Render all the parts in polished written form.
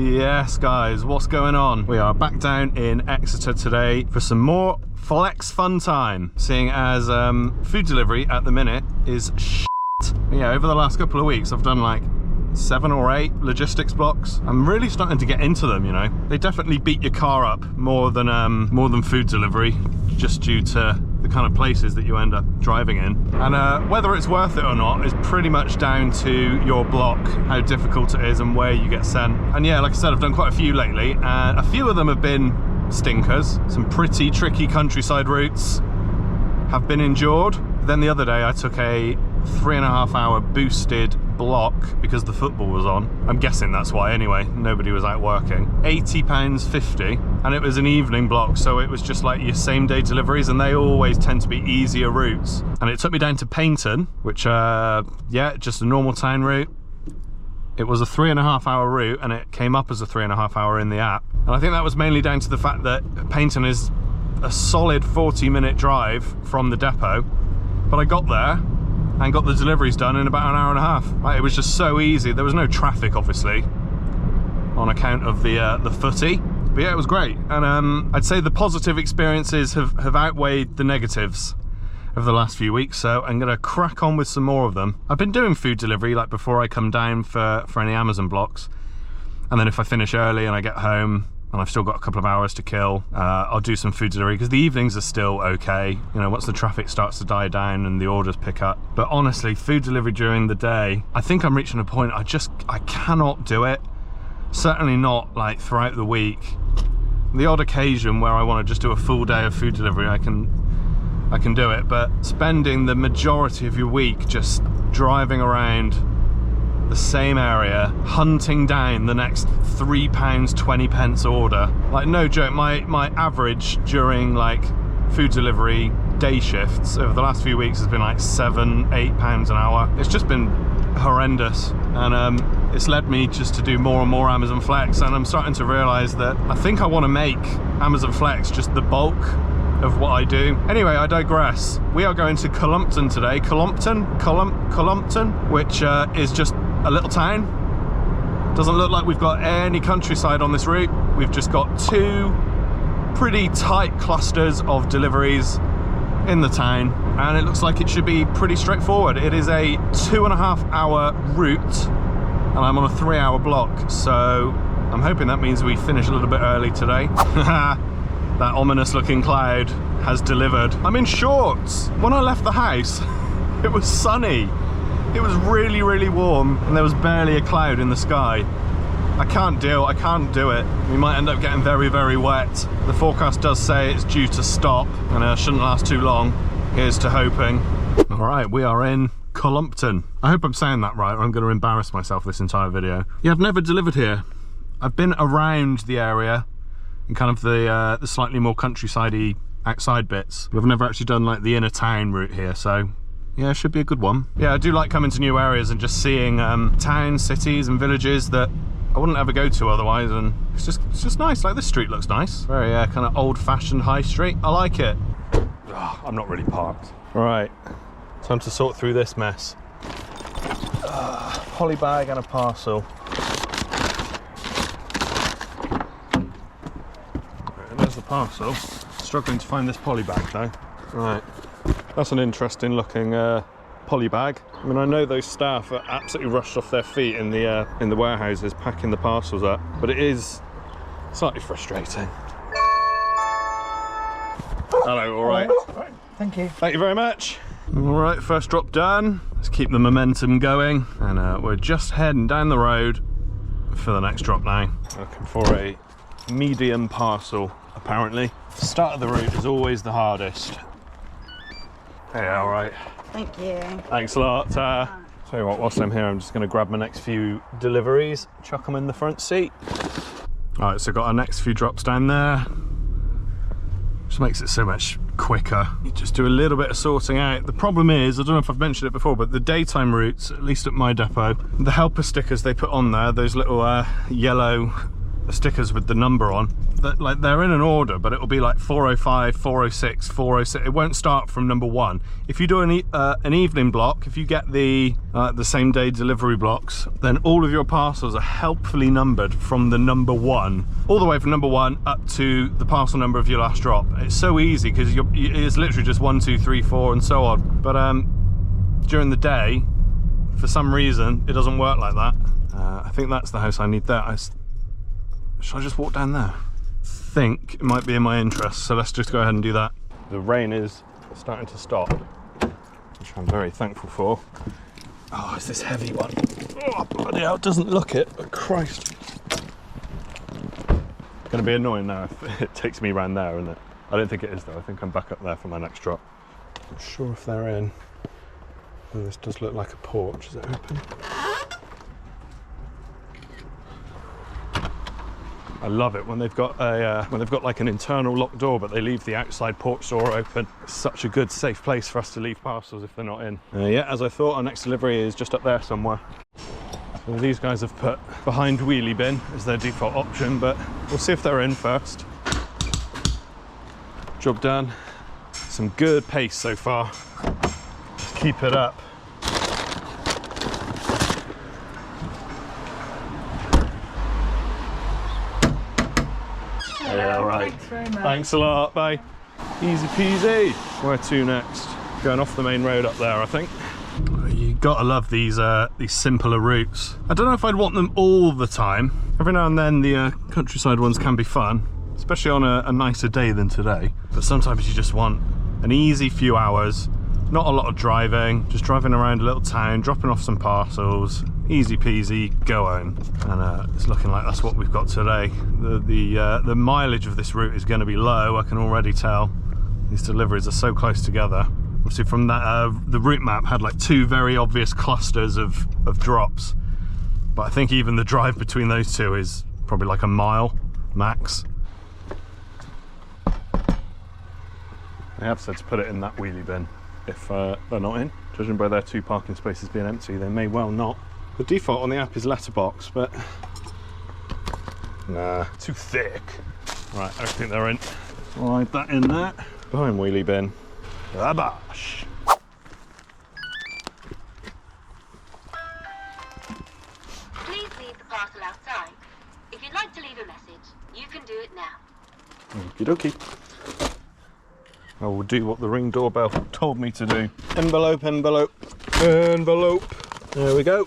Yes guys, what's going on? We are back down in Exeter today for some more flex fun time, seeing as food delivery at the minute is shit. Yeah, over the last couple of weeks I've done like 7 or 8 logistics blocks. I'm really starting to get into them, you know. They definitely beat your car up more than food delivery, just due to the kind of places that you end up driving in. And whether it's worth it or not is pretty much down to your block, how difficult it is and where you get sent. And yeah, like I said, I've done quite a few lately, and a few of them have been stinkers. Some pretty tricky countryside routes have been endured. Then the other day I took a 3.5 hour boosted block because the football was on. I'm guessing that's why anyway, nobody was out working. £80.50, and it was an evening block, so it was just like your same day deliveries, and they always tend to be easier routes. And it took me down to Paynton, which yeah, just a normal town route. It was a 3.5 hour route, and it came up as a 3.5 hour in the app. And I think that was mainly down to the fact that Paynton is a solid 40-minute drive from the depot, but I got there and got the deliveries done in about an hour and a half. Like, it was just so easy. There was no traffic, obviously, on account of the footy. But yeah, it was great. And I'd say the positive experiences have outweighed the negatives over the last few weeks, so I'm gonna crack on with some more of them. I've been doing food delivery like before I come down for any Amazon blocks, and then if I finish early and I get home and I've still got a couple of hours to kill, I'll do some food delivery, because the evenings are still okay, you know, once the traffic starts to die down and the orders pick up. But honestly, food delivery during the day, I think I'm reaching a point I cannot do it. Certainly not like throughout the week. The odd occasion where I want to just do a full day of food delivery, I can do it, but spending the majority of your week just driving around the same area, hunting down the next £3.20 order. Like, no joke, my average during like food delivery day shifts over the last few weeks has been like £7-8 an hour. It's just been horrendous, and it's led me just to do more and more Amazon Flex, and I'm starting to realise that I think I want to make Amazon Flex just the bulk of what I do. Anyway, I digress. We are going to Cullompton today. Cullompton, which is just a little town. Doesn't look like we've got any countryside on this route. We've just got 2 pretty tight clusters of deliveries in the town, and it looks like it should be pretty straightforward. It is a 2.5 hour route, and I'm on a 3 hour block, so I'm hoping that means we finish a little bit early today. That ominous looking cloud has delivered. I'm in shorts. When I left the house, it was sunny. It was really, really warm, and there was barely a cloud in the sky. I can't do it. We might end up getting very, very wet. The forecast does say it's due to stop, and it shouldn't last too long. Here's to hoping. All right, we are in Cullompton. I hope I'm saying that right, or I'm going to embarrass myself this entire video. Yeah, I've never delivered here. I've been around the area in kind of the slightly more countryside-y outside bits. We've never actually done like the inner town route here, so yeah, it should be a good one. Yeah, I do like coming to new areas and just seeing towns, cities and villages that I wouldn't ever go to otherwise, and it's just nice. Like, this street looks nice. Very kind of old-fashioned high street. I like it. Oh, I'm not really parked. All right, time to sort through this mess. Poly bag and a parcel. Right, there's the parcel. Struggling to find this poly bag though. Right. That's an interesting looking poly bag. I mean, I know those staff are absolutely rushed off their feet in the warehouses packing the parcels up, but it is slightly frustrating. Hello, all right? Thank you. Thank you very much. All right, first drop done. Let's keep the momentum going, and we're just heading down the road for the next drop now. Looking for a medium parcel, apparently. The start of the route is always the hardest. Hey, all right. Thank you. Thanks a lot. Tell you what, whilst I'm here, I'm just going to grab my next few deliveries, chuck them in the front seat. All right, so got our next few drops down there. Just makes it so much quicker. You just do a little bit of sorting out. The problem is, I don't know if I've mentioned it before, but the daytime routes, at least at my depot, the helper stickers they put on there, those little yellow stickers with the number on, like they're in an order, but it'll be like 405, 406, 406. It won't start from number 1. If you do an evening block, if you get the same day delivery blocks, then all of your parcels are helpfully numbered from the number 1 all the way from number 1 up to the parcel number of your last drop. It's so easy because it's literally just 1, 2, 3, 4 and so on. But during the day, for some reason, it doesn't work like that. I think that's the house I need there. Should I just walk down there? I think it might be in my interest, so let's just go ahead and do that. The rain is starting to stop, which I'm very thankful for. Oh, it's this heavy one. Oh, bloody hell, it doesn't look it, but Christ. It's gonna be annoying now if it takes me around there, isn't it? I don't think it is though. I think I'm back up there for my next drop. I'm not sure if they're in. Oh, this does look like a porch. Is it open? I love it when they've got like an internal locked door, but they leave the outside porch door open. It's such a good, safe place for us to leave parcels if they're not in. Yeah, as I thought, our next delivery is just up there somewhere. So these guys have put behind wheelie bin as their default option, but we'll see if they're in first. Job done. Some good pace so far. Let's keep it up. Yeah, right. Thanks very much. Thanks a lot, bye. Easy peasy. Where to next? Going off the main road up there, I think. You gotta love these simpler routes. I don't know if I'd want them all the time. Every now and then the countryside ones can be fun, especially on a nicer day than today. But sometimes you just want an easy few hours, not a lot of driving, just driving around a little town, dropping off some parcels, easy peasy, go home. And it's looking like that's what we've got today. The mileage of this route is going to be low, I can already tell. These deliveries are so close together. Obviously from that, the route map had like 2 very obvious clusters of drops. But I think even the drive between those 2 is probably like a mile max. They have said to put it in that wheelie bin if they're not in. Judging by their 2 parking spaces being empty, they may well not. The default on the app is letterbox, but nah, too thick. Right, I don't think they're in. Slide that in there. Behind wheelie bin. Abash. Please leave the parcel outside. If you'd like to leave a message, you can do it now. Okie dokie. I will do what the Ring doorbell told me to do. Envelope, envelope, envelope. There we go.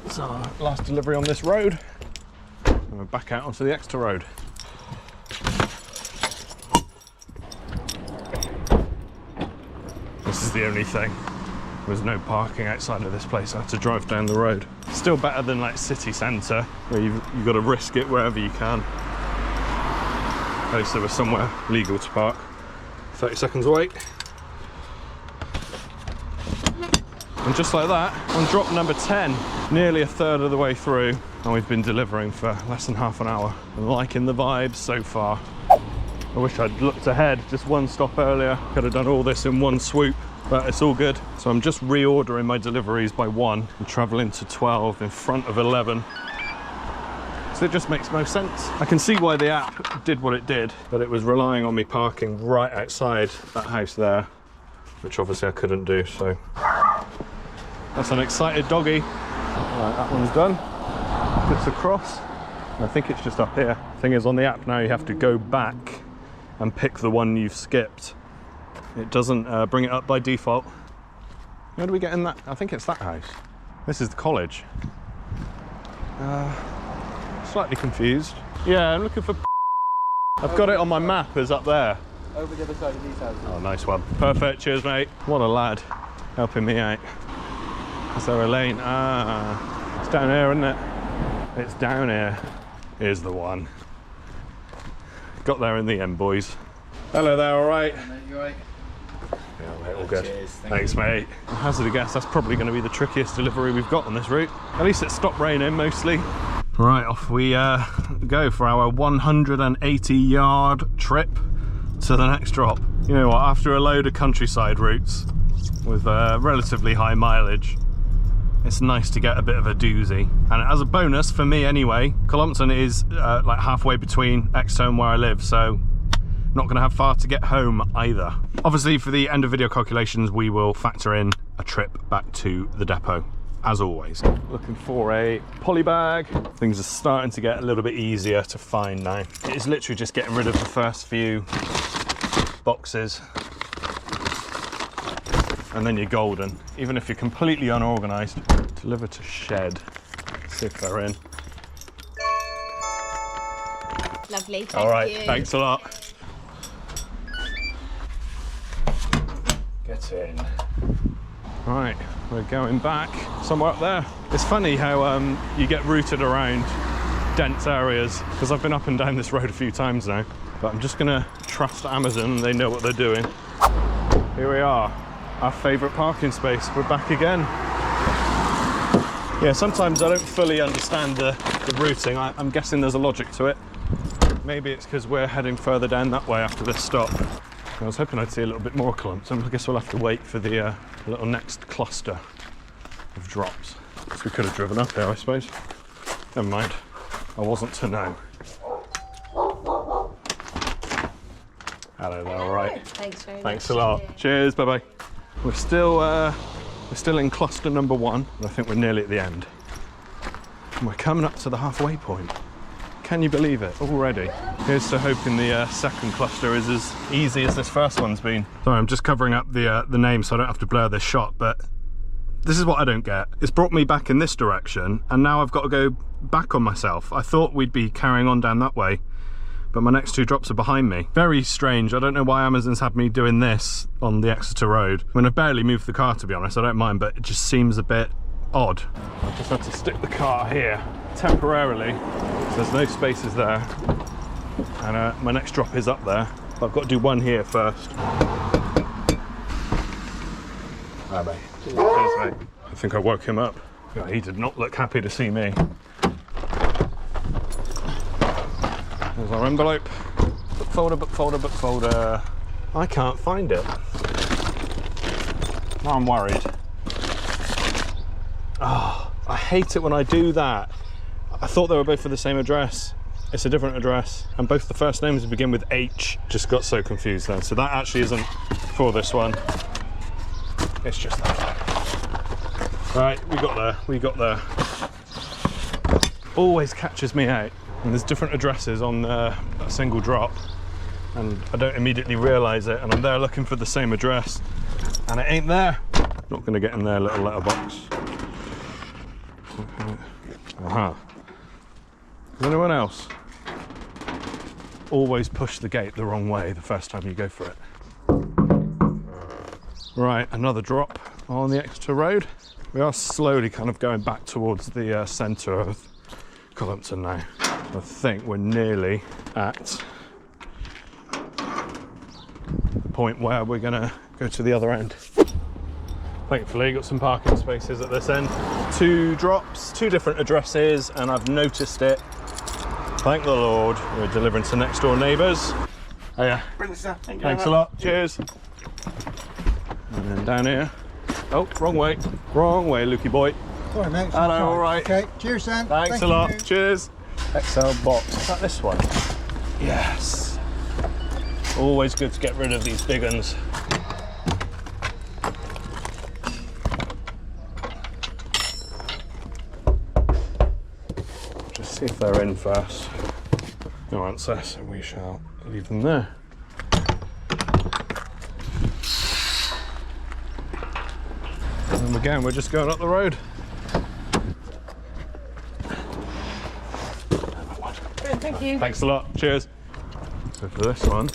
It's our last delivery on this road. And we're back out onto the Exeter road. This is the only thing. There's no parking outside of this place. I have to drive down the road. Still better than like city centre, where you've got to risk it wherever you can. At least there was somewhere legal to park. 30 seconds away. And just like that, on drop number 10, nearly a third of the way through, and we've been delivering for less than half an hour. I'm liking the vibes so far. I wish I'd looked ahead just one stop earlier. Could have done all this in one swoop, but it's all good. So I'm just reordering my deliveries by 1 and traveling to 12 in front of 11. So it just makes most sense. I can see why the app did what it did, but it was relying on me parking right outside that house there, which obviously I couldn't do, so. That's an excited doggy. Right, that one's done. Flips across. And I think it's just up here. Thing is, on the app now you have to go back and pick the one you've skipped. It doesn't bring it up by default. Where do we get in that? I think it's that house. This is the college. Slightly confused. Yeah, I'm looking for. I've got it on my map as up there. Over the other side of these houses. Oh, nice one. Perfect, cheers mate. What a lad, helping me out. Is there a lane? Ah, it's down here, isn't it? It's down here. Here's the one. Got there in the end, boys. Hello there, all right? Mate, you all right? Yeah, mate, all good. Cheers, Thanks, mate. I hazard a guess, that's probably going to be the trickiest delivery we've got on this route. At least it stopped raining, mostly. Right, off we go for our 180-yard trip to the next drop. You know what, after a load of countryside routes with relatively high mileage, it's nice to get a bit of a doozy. And as a bonus, for me anyway, Cullompton is like halfway between Exeter and where I live, so not going to have far to get home either. Obviously, for the end of video calculations, we will factor in a trip back to the depot, as always. Looking for a poly bag. Things are starting to get a little bit easier to find now. It is literally just getting rid of the first few boxes, and then you're golden. Even if you're completely unorganised. Deliver to shed. Let's see if they're in. Lovely, thank All right, you. thanks a lot. Get in. Right, we're going back somewhere up there. It's funny how you get routed around dense areas, because I've been up and down this road a few times now, but I'm just gonna trust Amazon, they know what they're doing. Here we are, our favourite parking space. We're back again. Yeah, sometimes I don't fully understand the routing. I'm guessing there's a logic to it. Maybe it's because we're heading further down that way after this stop. I was hoping I'd see a little bit more Cullompton. I guess we'll have to wait for the little next cluster of drops. So we could have driven up here, I suppose. Never mind. I wasn't to know. Hello there, all right. Thanks very much. Thanks a lot. Cheers, bye-bye. We're still in cluster number 1, and I think we're nearly at the end. And we're coming up to the halfway point. Can you believe it? Already. Here's to hoping the second cluster is as easy as this first one's been. Sorry, I'm just covering up the name so I don't have to blur this shot, but this is what I don't get. It's brought me back in this direction, and now I've got to go back on myself. I thought we'd be carrying on down that way, but my next 2 drops are behind me. Very strange. I don't know why Amazon's had me doing this on the Exeter road. I mean, I've barely moved the car, to be honest. I don't mind, but it just seems a bit odd. I just had to stick the car here temporarily. There's no spaces there, and my next drop is up there. But I've got to do one here first. Bye bye. Cheers, mate. I think I woke him up. Yeah, he did not look happy to see me. There's our envelope. Book folder, book folder, book folder. I can't find it. Now I'm worried. Oh, I hate it when I do that. I thought they were both for the same address. It's a different address, and both the first names begin with H. Just got so confused then. So that actually isn't for this one. It's just that. Right, we got there. Always catches me out. And there's different addresses on a single drop, and I don't immediately realise it, and I'm there looking for the same address, and it ain't there. Not going to get in their little letterbox. Aha. Is anyone else always push the gate the wrong way the first time you go for it? Right, another drop on the Exeter road. We are slowly kind of going back towards the centre of Cullompton now. I think we're nearly at the point where we're going to go to the other end. Thankfully, got some parking spaces at this end. 2 drops, 2 different addresses, and I've noticed it. Thank the Lord, we're delivering to next door neighbours. Oh yeah. Brilliant stuff. Thanks a lot. Cheers. And then down here. Oh, wrong way. Wrong way, Lukey boy. All right, mate. Hello, all right. Okay, cheers, Sam. Thanks Thank a lot. you. Cheers. XL box. Is that this one? Yes. Always good to get rid of these big ones. Just see if they're in first. No answer, so we shall leave them there. And again, we're just going up the road. Thank you. Thanks a lot. Cheers. So for this one,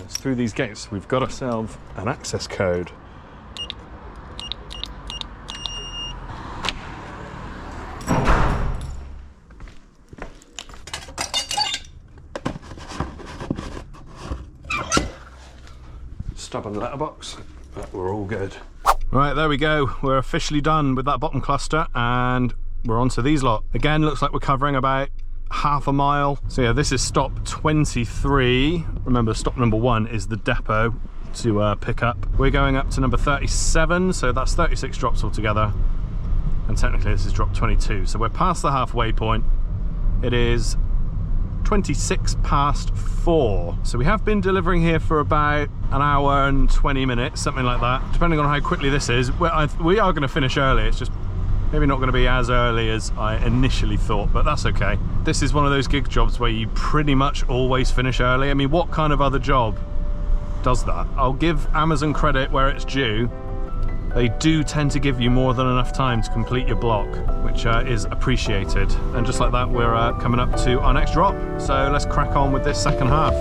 it's through these gates. We've got ourselves an access code. Stubborn letterbox, but we're all good. Right, there we go. We're officially done with that bottom cluster, and we're onto these lot. Again, looks like we're covering about half a mile. So yeah, this is stop 23. Remember, stop number 1 is the depot to pick up. We're going up to number 37, so that's 36 drops altogether. and technically this is drop 22, so we're past the halfway point. It is 26 past 4, so we have been delivering here for about an hour and 20 minutes, something like that, depending on how quickly this is. We are going to finish early, it's just maybe not going to be as early as I initially thought, but that's okay. This is one of those gig jobs where you pretty much always finish early. I mean, what kind of other job does that? I'll give Amazon credit where it's due. They do tend to give you more than enough time to complete your block, which is appreciated. And just like that, we're coming up to our next drop. So let's crack on with this second half.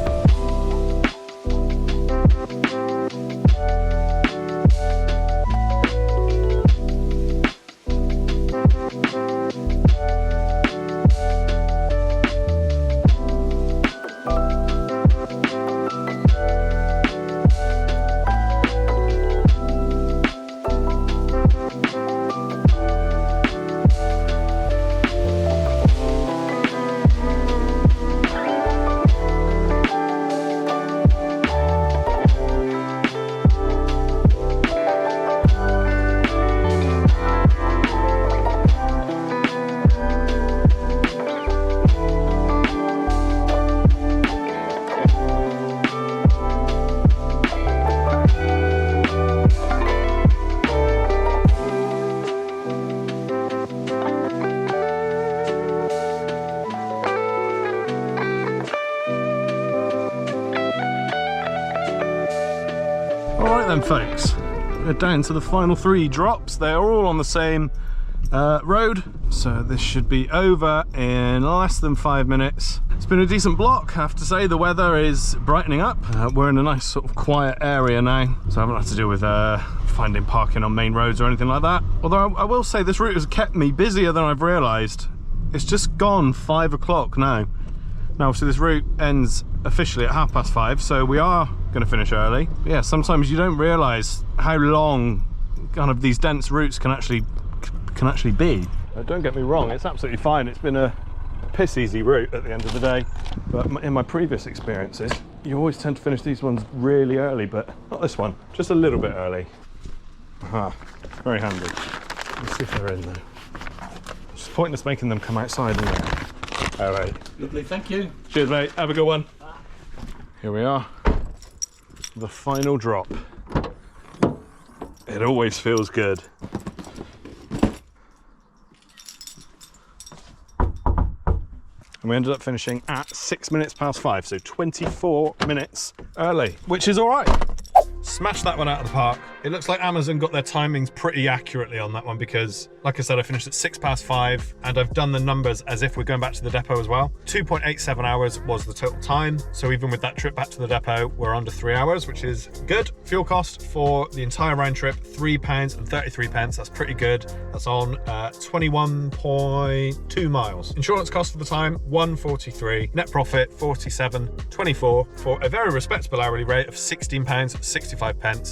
Then folks, we're down to the final 3 drops. They're all on the same road, so this should be over in less than 5 minutes. It's been a decent block, I have to say. The weather is brightening up. We're in a nice sort of quiet area now, so I haven't had to deal with finding parking on main roads or anything like that. Although I will say this route has kept me busier than I've realised. It's just gone 5 o'clock now. Now, obviously this route ends officially at 5:30, so we are going to finish early. But yeah, sometimes you don't realise how long kind of these dense routes can actually be. Don't get me wrong, it's absolutely fine. It's been a piss easy route at the end of the day, but in my previous experiences, you always tend to finish these ones really early, but not this one, just a little bit early. Aha, very handy. Let's see if they're in there. It's pointless making them come outside, isn't it? All right. Lovely, thank you. Cheers, mate. Have a good one. Here we are. The final drop. It always feels good. And we ended up finishing at 6 minutes past 5, so 24 minutes early, which is all right. Smashed that one out of the park. It looks like Amazon got their timings pretty accurately on that one because, like I said, I finished at 5:06 and I've done the numbers as if we're going back to the depot as well. 2.87 hours was the total time. So even with that trip back to the depot, we're under 3 hours, which is good. Fuel cost for the entire round trip, £3.33. That's pretty good. That's on 21.2 miles. Insurance cost for the time, £143. Net profit, £47.24 for a very respectable hourly rate of £16.65.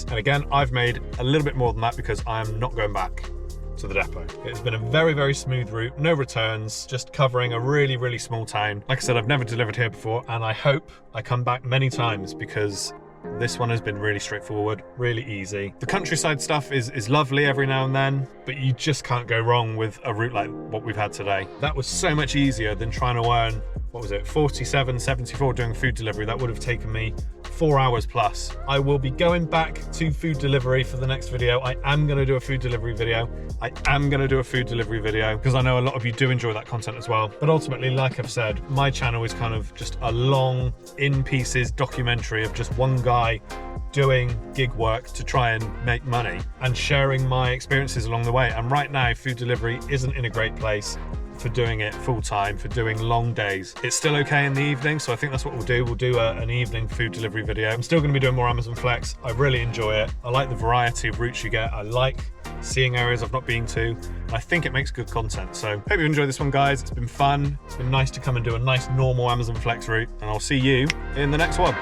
And again, I've made a little bit more than that because I'm not going back to the depot. It's been a very, very smooth route, no returns, just covering a really, really small town. Like I said, I've never delivered here before, and I hope I come back many times because this one has been really straightforward, really easy. The countryside stuff is lovely every now and then, but you just can't go wrong with a route like what we've had today. That was so much easier than trying to earn, what was it, 47.74 doing food delivery. That would have taken me 4 hours plus. I will be going back to food delivery for the next video. I am going to do a food delivery video because I know a lot of you do enjoy that content as well. But ultimately, like I've said, my channel is kind of just a long in pieces documentary of just one guy doing gig work to try and make money and sharing my experiences along the way. And right now, food delivery isn't in a great place for doing it full time, for doing long days. It's still okay in the evening, so I think that's what we'll do. We'll do an evening food delivery video. I'm still going to be doing more Amazon Flex. I really enjoy it. I like the variety of routes you get. I like seeing areas I've not been to. I think it makes good content. So hope you enjoyed this one, guys. It's been fun. It's been nice to come and do a nice normal Amazon Flex route, and I'll see you in the next one.